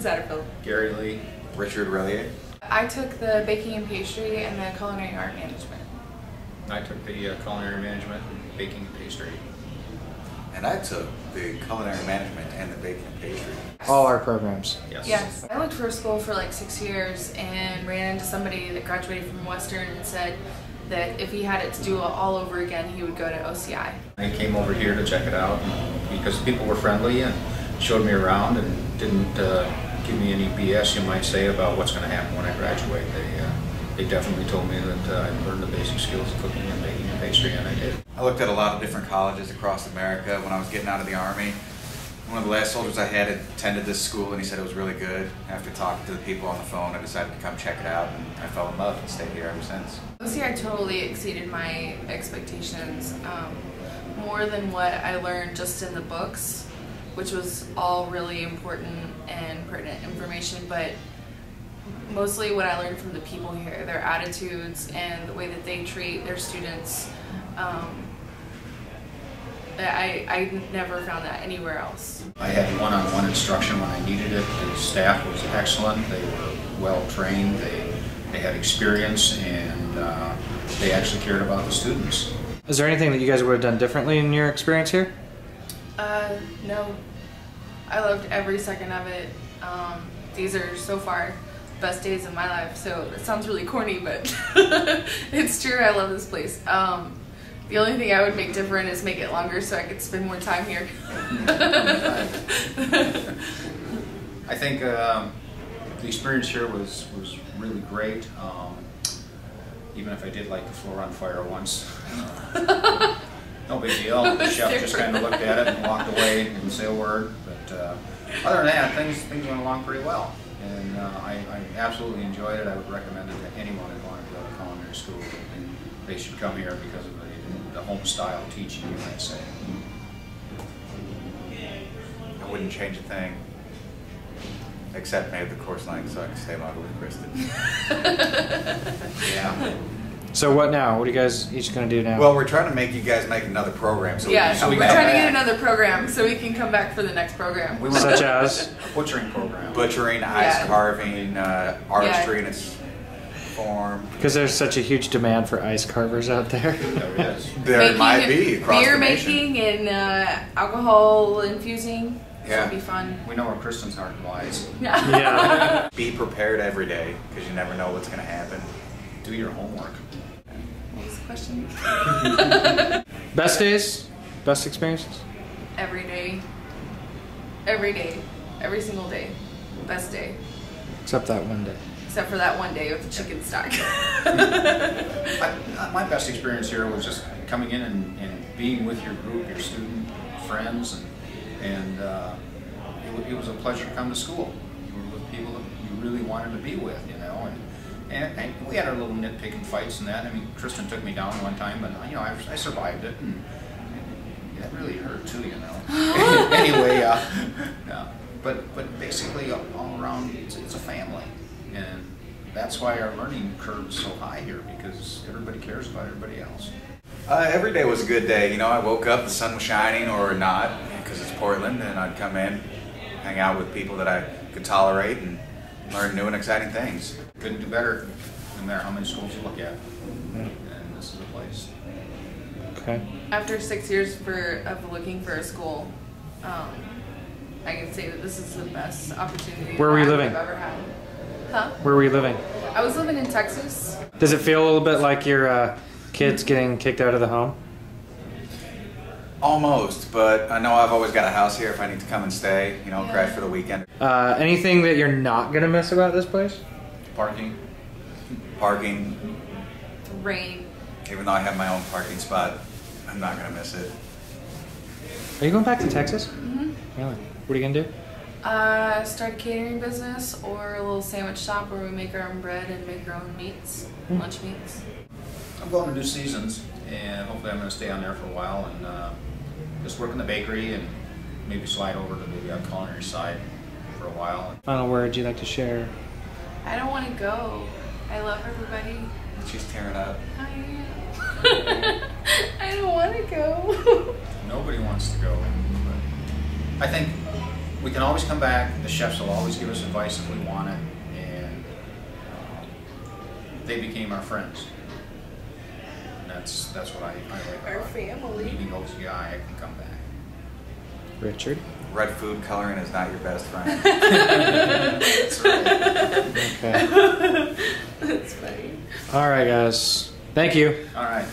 Satterfield. Gary Lee. Richard Relier. I took the baking and pastry and the culinary art management. I took the culinary management, baking and pastry. And I took the culinary management and the baking and pastry. All our programs. Yes. Yes. I looked for a school for like 6 years and ran into somebody that graduated from Western and said that if he had it to do it all over again, he would go to OCI. I came over here to check it out because people were friendly and showed me around and didn't give me any BS, you might say, about what's going to happen when I graduate. They definitely told me that I'd learn the basic skills of cooking and baking and pastry, and I did. I looked at a lot of different colleges across America when I was getting out of the Army. One of the last soldiers I had attended this school and he said it was really good. After talking to the people on the phone, I decided to come check it out and I fell in love and stayed here ever since. OCI totally exceeded my expectations. More than what I learned just in the books, which was all really important and pertinent information, but mostly what I learned from the people here, their attitudes and the way that they treat their students. I never found that anywhere else. I had one-on-one instruction when I needed it. The staff was excellent. They were well trained. They had experience, and they actually cared about the students. Is there anything that you guys would have done differently in your experience here? No. I loved every second of it. These are so far the best days of my life, so it sounds really corny, but it's true. I love this place. The only thing I would make different is make it longer so I could spend more time here. I think the experience here was really great. Even if I did light the floor on fire once. No big deal. The chef just kind of looked at it and walked away and didn't say a word. But other than that, things went along pretty well. And I absolutely enjoyed it. I would recommend it to anyone who wanted to go to culinary school. And they should come here because of the home style teaching, you might say. I wouldn't change a thing. Except maybe the course length so I can stay longer with Kriston. Yeah. So what now? What are you guys each going to do now? Well, we're trying to make you guys make another program. So Yeah, we we're can trying to get another program so we can come back for the next program. We want Such as? a butchering program. butchering, ice carving, artistry in its form. Because there's such a huge demand for ice carvers out there. There is. There might be across beer the nation. making and alcohol infusing. Yeah. It'll be fun. We know where Kriston's heart lies. Yeah. Be prepared every day because you never know what's going to happen. Do your homework. What was the question? Best days? Best experiences? Every day. Every day. Every single day. Best day. Except that one day. Except for that one day with the chicken stock. My best experience here was just coming in and being with your group, your student friends, and it was a pleasure to come to school. You were with people that you really wanted to be with, you know, and we had our little nitpicking fights and that. I mean, Kriston took me down one time, but you know, I survived it, and that really hurt too, you know. Anyway, yeah. But basically, all around, it's a family, and that's why our learning curve is so high here, because everybody cares about everybody else. Every day was a good day. You know, I woke up, the sun was shining or not, because it's Portland, and I'd come in, hang out with people that I could tolerate, and learn new and exciting things. Couldn't do better, no matter how many schools you look at. And this is a place. Okay. After 6 years of looking for a school, I can say that this is the best opportunity Where were you living? I've ever had. Huh? Where were you living? I was living in Texas. Does it feel a little bit like your kids getting kicked out of the home? Almost, but I know I've always got a house here if I need to come and stay, you know, crash for the weekend. Anything that you're not going to miss about this place? Parking. Parking, Rain. even though I have my own parking spot, I'm not going to miss it. Are you going back to Texas? Mm-hmm. Really? What are you going to do? Start a catering business or a little sandwich shop where we make our own bread and make our own meats, lunch meats. I'm going to New Seasons, and hopefully I'm going to stay on there for a while and just work in the bakery and maybe slide over to the culinary side for a while. Final words you'd like to share? I don't want to go. I love everybody. She's tearing up. I am. I don't want to go. Nobody wants to go, but I think we can always come back. The chefs will always give us advice if we want it, and they became our friends. And that's what I like Our about family. meeting those guys. I can come back. Richard? Red food coloring is not your best friend. That's Okay. That's funny. All right, guys. Thank you. All right.